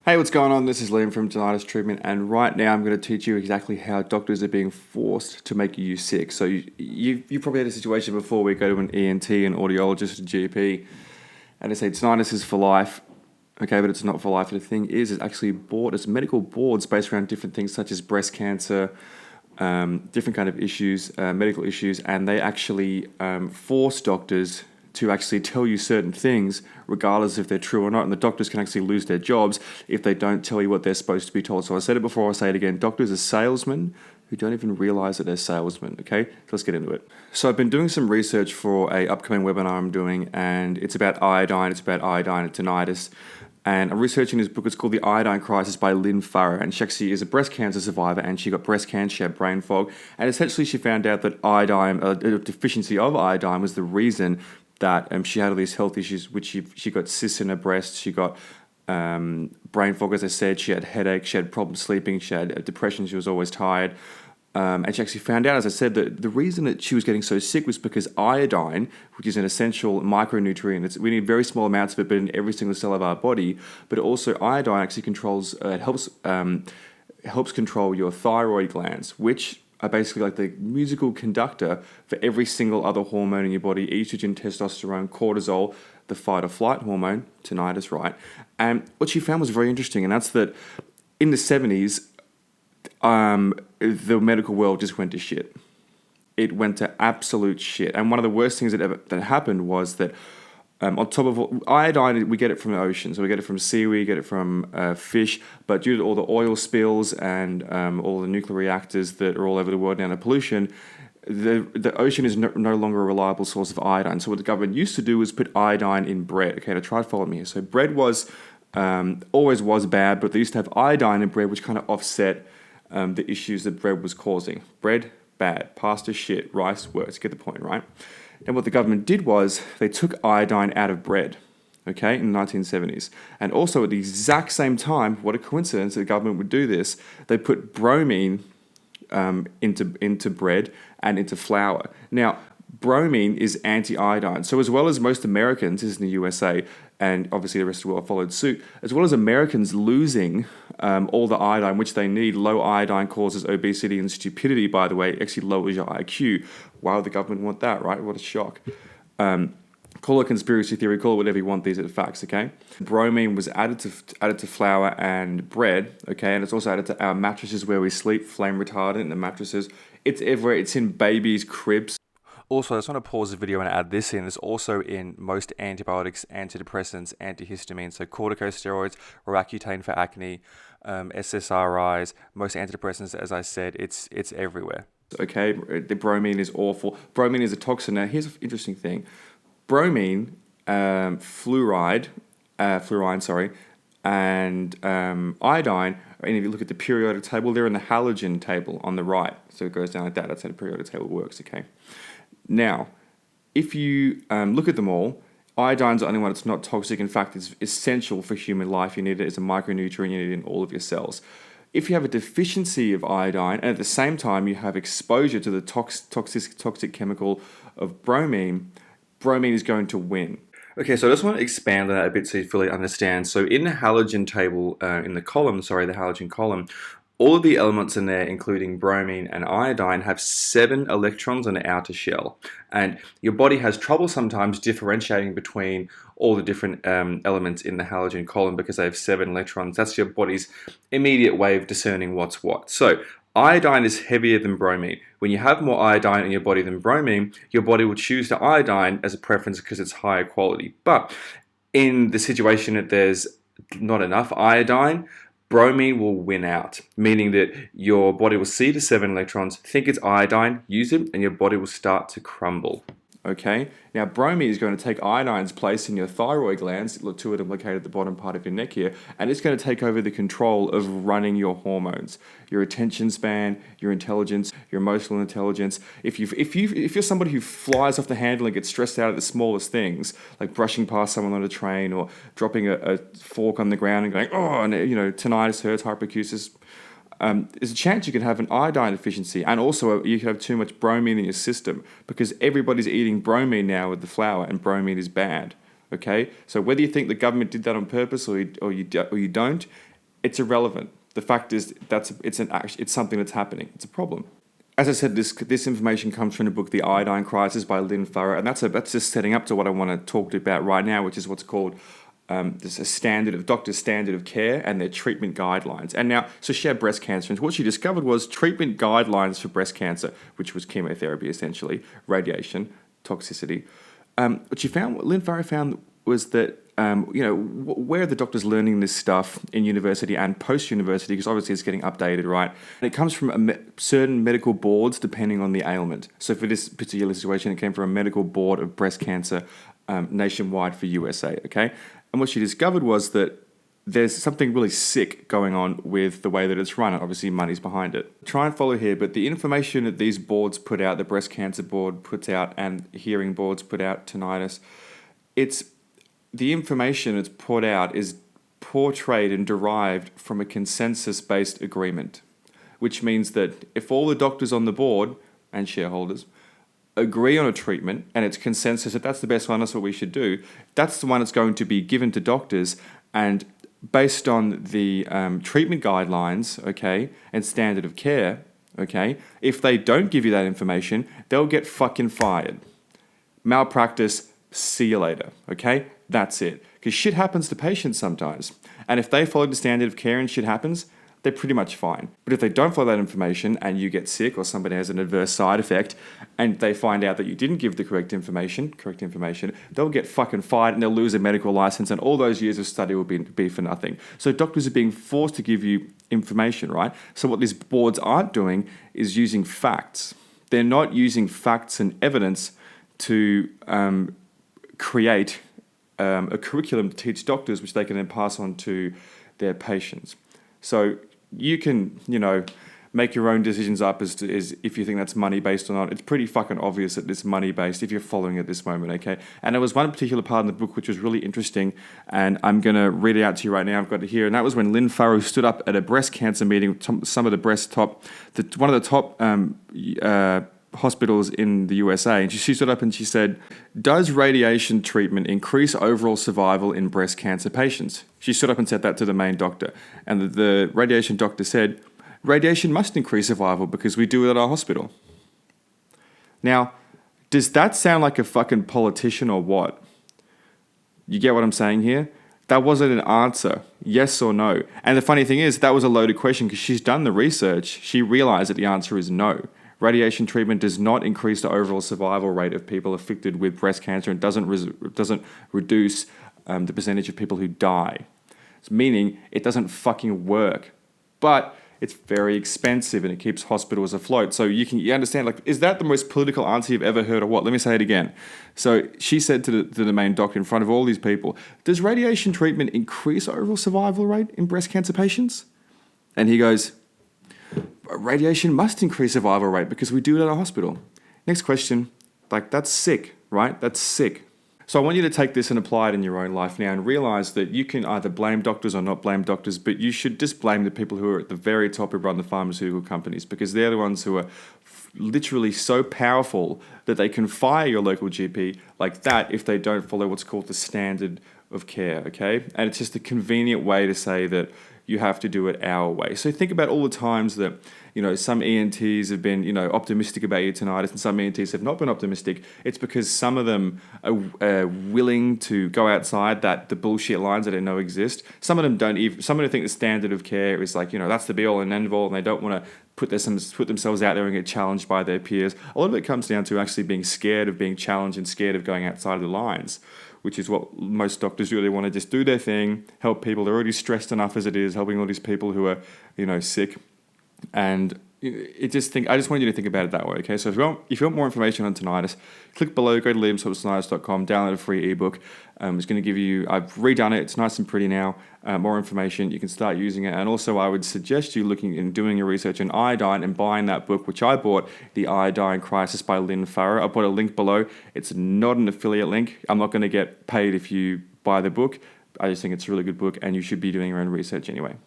Hey, what's going on? This is Liam from Tinnitus Treatment, and right now I'm going to teach you exactly how doctors are being forced to make you sick. So you probably had a situation before where you go to an ENT, an audiologist, a GP, and they say tinnitus is for life. Okay, but it's not for life. The thing is, it's actually it's medical boards based around different things such as breast cancer, different kind of issues, medical issues, and they actually force doctors to actually tell you certain things, regardless if they're true or not. And the doctors can actually lose their jobs if they don't tell you what they're supposed to be told. So I said it before, I'll say it again. Doctors are salesmen who don't even realize that they're salesmen, okay? So let's get into it. So I've been doing some research for a upcoming webinar I'm doing, and it's about iodine and tinnitus. And I'm researching this book. It's called The Iodine Crisis by Lynn Farrar. And she actually is a breast cancer survivor, and she got breast cancer, she had brain fog. And essentially she found out that a deficiency of iodine was the reason that she had all these health issues, which she got cysts in her breast, she got brain fog, as I said, she had headaches, she had problems sleeping, she had depression, she was always tired. And she actually found out, as I said, that the reason that she was getting so sick was because iodine, which is an essential micronutrient, we need very small amounts of it, but in every single cell of our body. But also iodine actually helps control your thyroid glands, which are basically like the musical conductor for every single other hormone in your body: estrogen, testosterone, cortisol, the fight or flight hormone, tinnitus, right? And what she found was very interesting, and that's that in the 70s, the medical world just went to shit. It went to absolute shit. And one of the worst things that happened was that on top of iodine, we get it from the ocean. So we get it from seaweed, we get it from fish. But due to all the oil spills and all the nuclear reactors that are all over the world now, and the pollution, the ocean is no longer a reliable source of iodine. So what the government used to do was put iodine in bread. Okay, now try to follow me here. So bread was always was bad, but they used to have iodine in bread, which kind of offset the issues that bread was causing. Bread, bad. Pasta, shit. Rice, worse. Get the point, right? And what the government did was they took iodine out of bread, okay, in the 1970s. And also at the exact same time, what a coincidence that the government would do this, they put bromine into bread and into flour. Now, bromine is anti-iodine. So as well as most Americans, this is in the USA, and obviously the rest of the world followed suit, as well as Americans losing all the iodine which they need. Low iodine causes obesity and stupidity, by the way. It actually lowers your IQ. Why would the government want that, right? What a shock. Call it conspiracy theory, call it whatever you want, these are the facts, okay? Bromine was added to flour and bread, okay? And it's also added to our mattresses where we sleep, flame retardant in the mattresses. It's everywhere, it's in babies' cribs. Also, I just want to pause the video and add this in. It's also in most antibiotics, antidepressants, antihistamines, so corticosteroids, Roaccutane for acne, SSRIs, most antidepressants, as I said, it's everywhere. Okay, the bromine is awful. Bromine is a toxin. Now, here's an interesting thing. Bromine, fluorine, and iodine, and if you look at the periodic table, they're in the halogen table on the right. So it goes down like that. That's how the periodic table works, okay? Now, if you look at them all, iodine's the only one that's not toxic. In fact, it's essential for human life. You need it as a micronutrient. You need it in all of your cells. If you have a deficiency of iodine, and at the same time you have exposure to the toxic chemical of bromine, bromine is going to win. Okay, so I just want to expand on that a bit so you fully understand. So in the halogen table, the halogen column, all of the elements in there, including bromine and iodine, have 7 electrons on the outer shell. And your body has trouble sometimes differentiating between all the different elements in the halogen column because they have 7 electrons. That's your body's immediate way of discerning what's what. So iodine is heavier than bromine. When you have more iodine in your body than bromine, your body will choose the iodine as a preference because it's higher quality. But in the situation that there's not enough iodine, bromine will win out, meaning that your body will see the 7 electrons, think it's iodine, use it, and your body will start to crumble. Okay, now bromine is going to take iodine's place in your thyroid glands, 2 of them located at the bottom part of your neck here, and it's going to take over the control of running your hormones, your attention span, your intelligence, your emotional intelligence. If you're somebody who flies off the handle and gets stressed out at the smallest things, like brushing past someone on a train or dropping a fork on the ground and going, oh, and tinnitus hurts, hyperacusis, there's a chance you could have an iodine deficiency, and also you could have too much bromine in your system because everybody's eating bromine now with the flour, and bromine is bad. Okay, so whether you think the government did that on purpose or you don't, It's irrelevant. The fact is it's something that's happening. It's a problem. As I said, this information comes from the book The Iodine Crisis by Lynn Farrar, and that's just setting up to what I want to talk about right now, which is what's called there's a doctor's standard of care and their treatment guidelines. And now, so she had breast cancer, and what she discovered was treatment guidelines for breast cancer, which was chemotherapy essentially, radiation, toxicity. What Lynn Farrar found was that where are the doctors learning this stuff in university and post-university, because obviously it's getting updated, right? And it comes from certain medical boards depending on the ailment. So for this particular situation, it came from a medical board of breast cancer nationwide for USA, okay? And what she discovered was that there's something really sick going on with the way that it's run. Obviously, money's behind it. Try and follow here, but the information that these boards put out, the breast cancer board puts out and hearing boards put out, tinnitus, the information that's put out is portrayed and derived from a consensus-based agreement, which means that if all the doctors on the board and shareholders agree on a treatment and it's consensus that that's the best one, that's what we should do, that's the one that's going to be given to doctors, and based on the treatment guidelines, okay, and standard of care, okay, if they don't give you that information, they'll get fucking fired. Malpractice, see you later, okay? That's it. Because shit happens to patients sometimes. And if they follow the standard of care and shit happens, they're pretty much fine. But if they don't follow that information and you get sick or somebody has an adverse side effect and they find out that you didn't give the correct information, they'll get fucking fired and they'll lose a medical license, and all those years of study will be for nothing. So doctors are being forced to give you information, right? So what these boards aren't doing is using facts. They're not using facts and evidence to create a curriculum to teach doctors, which they can then pass on to their patients. So you can, make your own decisions up as if you think that's money-based or not. It's pretty fucking obvious that it's money-based if you're following at this moment, okay? And there was one particular part in the book which was really interesting, and I'm going to read it out to you right now. I've got it here. And that was when Lynn Farrar stood up at a breast cancer meeting, one of the top hospitals in the USA, and she stood up and she said, "Does radiation treatment increase overall survival in breast cancer patients?" She stood up and said that to the main doctor, and the radiation doctor said, "Radiation must increase survival because we do it at our hospital." Now, does that sound like a fucking politician or what? You get what I'm saying here? That wasn't an answer, yes or no. And the funny thing is, that was a loaded question because she's done the research. She realized that the answer is no. Radiation treatment does not increase the overall survival rate of people afflicted with breast cancer and doesn't reduce the percentage of people who die. Meaning it doesn't fucking work. But it's very expensive and it keeps hospitals afloat. So you understand, like, is that the most political answer you've ever heard or what? Let me say it again. So she said to the main doctor in front of all these people, "Does radiation treatment increase overall survival rate in breast cancer patients?" And he goes, "Radiation must increase survival rate because we do it at a hospital." Next question. Like, that's sick, right? That's sick. So I want you to take this and apply it in your own life now and realize that you can either blame doctors or not blame doctors, but you should just blame the people who are at the very top who run the pharmaceutical companies, because they're the ones who are literally so powerful that they can fire your local GP like that if they don't follow what's called the standard of care, okay? And it's just a convenient way to say that you have to do it our way. So think about all the times that, some ENTs have been, optimistic about your tinnitus and some ENTs have not been optimistic. It's because some of them are willing to go outside the bullshit lines that they know exist. Some of them don't even, some of them think the standard of care is like, that's the be all and end all, and they don't want to put themselves out there and get challenged by their peers. A lot of it comes down to actually being scared of being challenged and scared of going outside of the lines, which is what most doctors really want to just do their thing, help people. They're already stressed enough as it is, helping all these people who are, sick. And I just want you to think about it that way, okay? So if you want more information on tinnitus, click below, go to liamswaptinnitus.com, download a free ebook. It's going to give you, I've redone it, it's nice and pretty now, more information, you can start using it. And also I would suggest you looking and doing your research on iodine and buying that book, which I bought, The Iodine Crisis by Lynn Farrar. I'll put a link below. It's not an affiliate link. I'm not going to get paid if you buy the book. I just think it's a really good book and you should be doing your own research anyway.